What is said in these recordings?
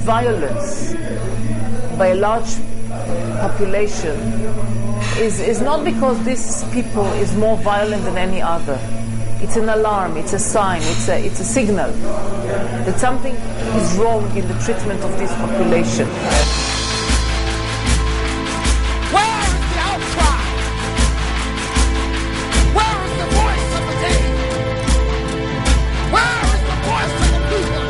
violence by a large population is not because this people is more violent than any other. It's an alarm, it's a sign, it's a signal that something is wrong in the treatment of this population. Where is the outcry? Where is the voice of the day? Where is the voice of the people?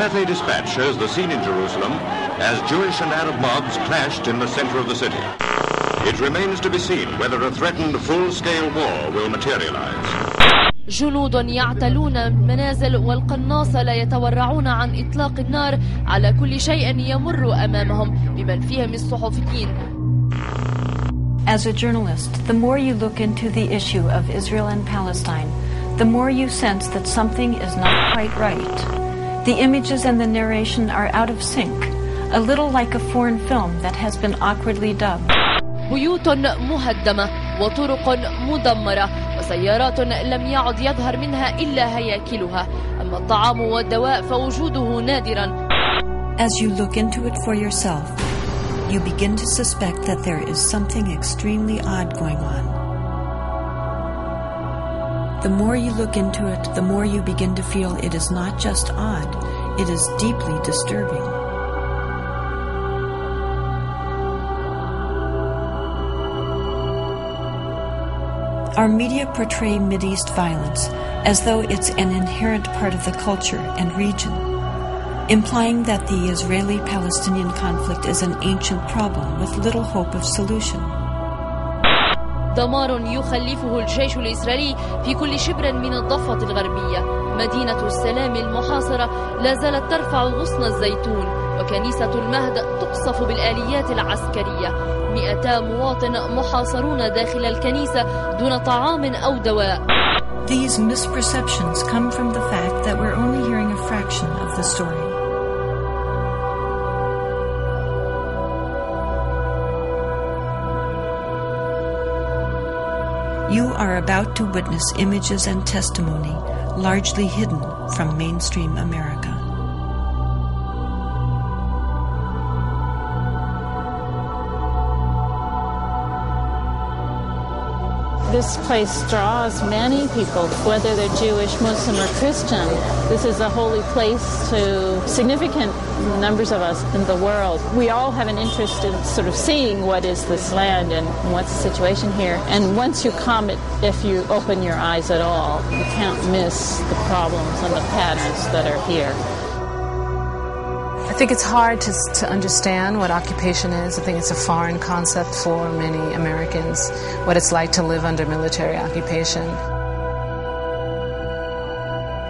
PARTE dispatch shows the scene in Jerusalem as Jewish and Arab mobs clashed in the center of the city. It remains to be seen whether a threatened full-scale war will materialize. جنود يعتلون المنازل والقناصة لا يتورعون عن إطلاق النار على كل شيء يمر أمامهم بمن فيهم الصحفيين. As a journalist, the more you look into the issue of Israel and Palestine, the more you sense that something is not quite right. The images and the narration are out of sync, a little like a foreign film that has been awkwardly dubbed. بيوت مهدمة وطرق مدمرة وسيارات لم يعد يظهر منها إلا هياكلها، أما الطعام والدواء فوجوده نادرا. As you look into it for yourself, you begin to suspect that there is something extremely odd going on. The more you look into it, the more you begin to feel it is not just odd, it is deeply disturbing. Our media portray Mideast violence as though it's an inherent part of the culture and region, implying that the Israeli-Palestinian conflict is an ancient problem with little hope of solution. دمار يخلفه الجيش الإسرائيلي في كل شبر من الضفة الغربية. مدينة السلام المحاصرة لا زالت ترفع غصن الزيتون، وكنيسة المهد تقصف بالآليات العسكرية. 200 مواطن محاصرون داخل الكنيسة دون طعام أو دواء. These misperceptions come from the fact that we're only hearing a fraction of the story. You are about to witness images and testimony largely hidden from mainstream America. This place draws many people, whether they're Jewish, Muslim, or Christian. This is a holy place to significant numbers of us in the world. We all have an interest in sort of seeing what is this land and what's the situation here. And once you come, if you open your eyes at all, you can't miss the problems and the patterns that are here. I think it's hard to understand what occupation is. I think it's a foreign concept for many Americans, what it's like to live under military occupation.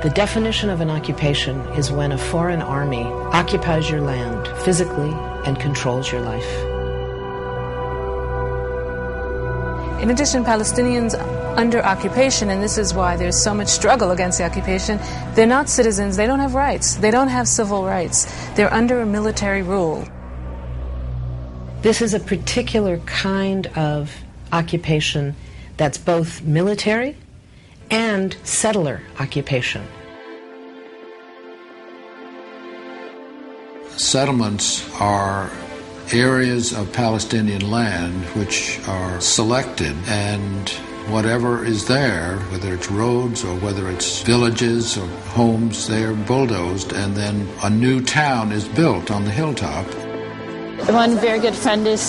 The definition of an occupation is when a foreign army occupies your land physically and controls your life. In addition, Palestinians under occupation, and this is why there's so much struggle against the occupation, they're not citizens, they don't have rights, they don't have civil rights. They're under a military rule. This is a particular kind of occupation that's both military and settler occupation. Settlements are areas of Palestinian land which are selected, and whatever is there, whether it's roads or whether it's villages or homes, they are bulldozed, and then a new town is built on the hilltop. One very good friend is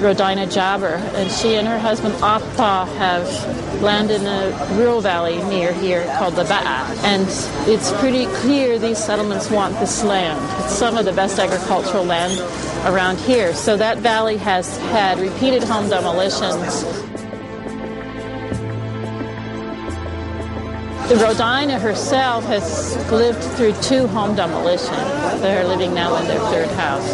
Rodina Jabber, and she and her husband Atta have land in a rural valley near here called the Ba'a. And it's pretty clear these settlements want this land. It's some of the best agricultural land around here. So that valley has had repeated home demolitions. Rodina herself has lived through 2 home demolitions. They're living now in their 3rd house.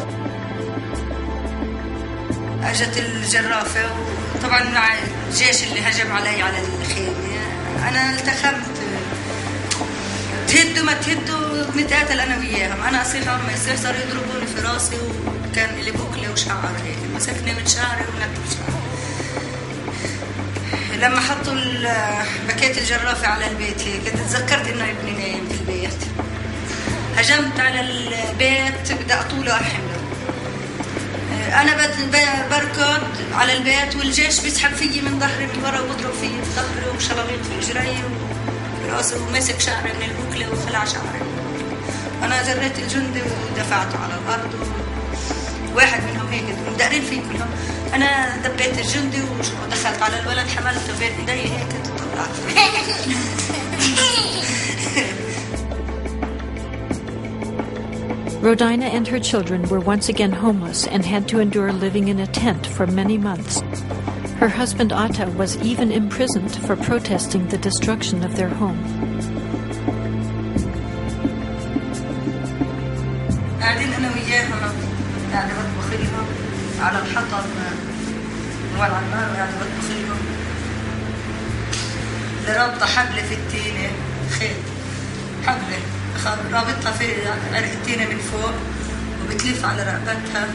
اجت الجرافة طبعا مع الجيش اللي هجم علي على الخيمة انا التخمت تهدوا ما تهدوا بنتقاتل انا وياهم. انا اصيح ما يصير صاروا يضربوني في راسي وكان اللي بوكلي وشعر هيك مسكني من شعري ونكت شعري. لما حطوا بكيت الجرافة على البيت هيك تذكرت انه ابني نايم في البيت. هجمت على البيت بدي اطوله احمله. انا بركض على البيت والجيش بيسحب فيي من ظهري من ورا وبضرب فيي في ظهري وشلاليط في اجري وراسي وماسك شعري من البوكله وخلع شعري. انا جريت الجندي ودفعته على الارض واحد منهم هيك مدقرين فيه كلهم. انا دبيت الجندي ودخلت على الولد حملته بين ايدي هيك طلعت. Rodina and her children were once again homeless and had to endure living in a tent for many months. Her husband Atta was even imprisoned for protesting the destruction of their home. قاعدين انا وياها قاعده بطبخ لهم على الحطب مولع النار وقاعده بطبخ لهم. رابطه حبل في التينه خيط حبله رابطها في عرق التينه من فوق وبتلف على رقبتها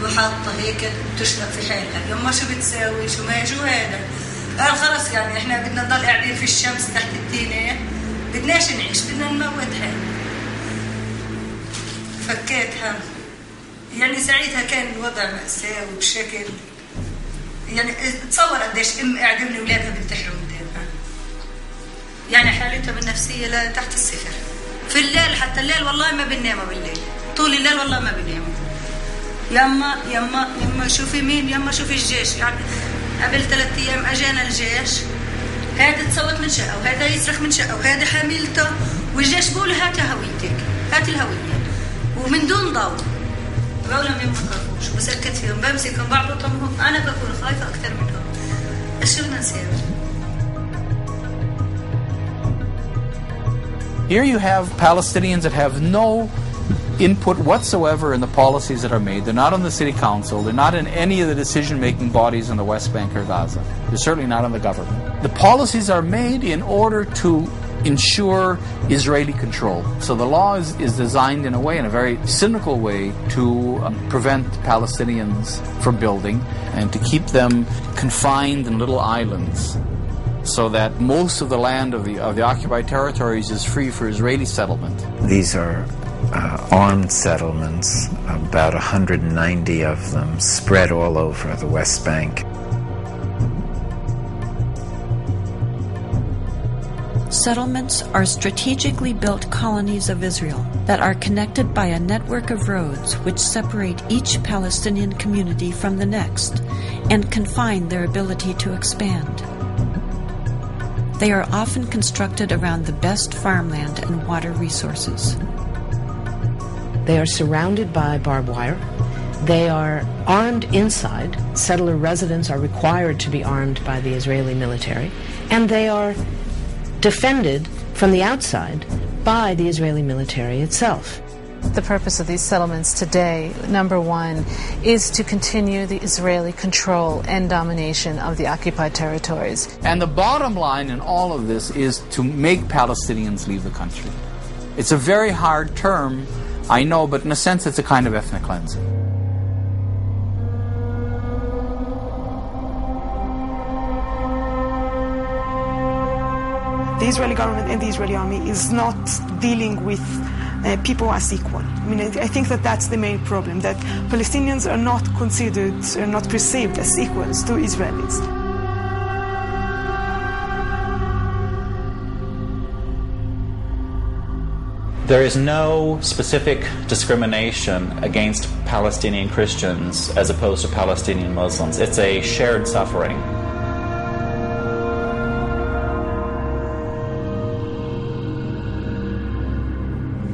وحاطه هيك بتشرب في حالها. يما شو بتساوي شو هذا؟ قال خلص يعني احنا بدنا نضل قاعدين في الشمس تحت التينه بدناش نعيش بدنا نموتها. فكيتها يعني ساعتها كان الوضع مأساوي بشكل يعني تصور قديش ام قاعده من اولادها بنتحروا قدامها. يعني حالتها النفسيه لا تحت الصفر. في الليل حتى الليل والله ما بنناموا بالليل. طول الليل والله ما بنناموا. يما شوفي مين يما شوفي الجيش يعني قبل 3 أيام أجانا الجيش، هذا تصوت من شقة وهذا يصرخ من شقة وهذا حاملته، والجيش بقول هات هويتك، هات الهوية، ومن دون ضوء. بقول لهم ما تخافوش وبسكت فيهم، بمسكهم بعبطهم، أنا بكون خايفة أكثر منهم. إيش بدنا نسوي؟ Here you have Palestinians that have no input whatsoever in the policies that are made. They're not on the city council. They're not in any of the decision-making bodies in the West Bank or Gaza. They're certainly not in the government. The policies are made in order to ensure Israeli control. So the law is designed in a way, in a very cynical way, to prevent Palestinians from building and to keep them confined in little islands, so that most of the land of the occupied territories is free for Israeli settlement. These are armed settlements, about 190 of them, spread all over the West Bank. Settlements are strategically built colonies of Israel that are connected by a network of roads which separate each Palestinian community from the next and confine their ability to expand. They are often constructed around the best farmland and water resources. They are surrounded by barbed wire. They are armed inside. Settler residents are required to be armed by the Israeli military. And they are defended from the outside by the Israeli military itself. The purpose of these settlements today, number one, is to continue the Israeli control and domination of the occupied territories. And the bottom line in all of this is to make Palestinians leave the country. It's a very hard term, I know, but in a sense it's a kind of ethnic cleansing. The Israeli government and the Israeli army is not dealing with people as equal. I mean, I think that that's the main problem, that Palestinians are not considered, are not perceived as equals to Israelis. There is no specific discrimination against Palestinian Christians as opposed to Palestinian Muslims. It's a shared suffering.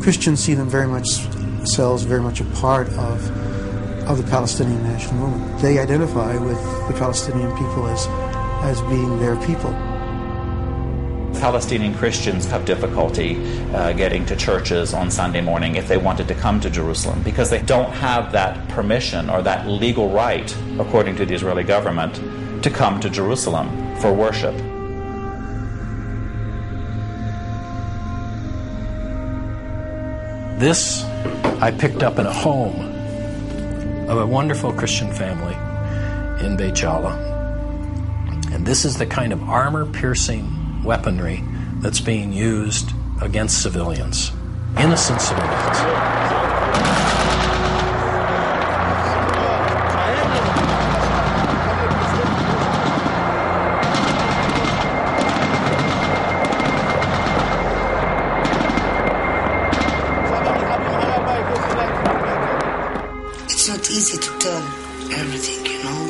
Christians see them very much a part of the Palestinian national movement. They identify with the Palestinian people as being their people. Palestinian Christians have difficulty getting to churches on Sunday morning if they wanted to come to Jerusalem, because they don't have that permission or that legal right, according to the Israeli government, to come to Jerusalem for worship. This I picked up in a home of a wonderful Christian family in Beit Jala. And this is the kind of armor-piercing weaponry that's being used against civilians, innocent civilians. It's not easy to tell everything, you know.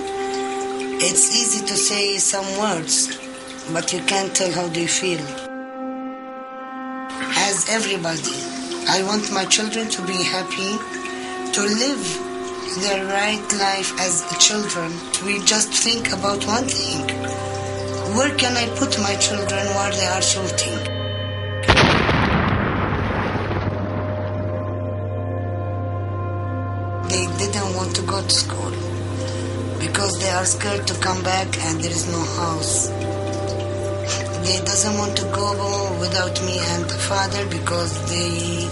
It's easy to say some words, but you can't tell how they feel. As everybody, I want my children to be happy, to live their right life as children. We just think about one thing. Where can I put my children while they are shooting? They didn't want to go to school because they are scared to come back and there is no house. They doesn't want to go without me and the father because they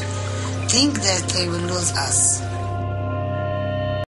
think that they will lose us.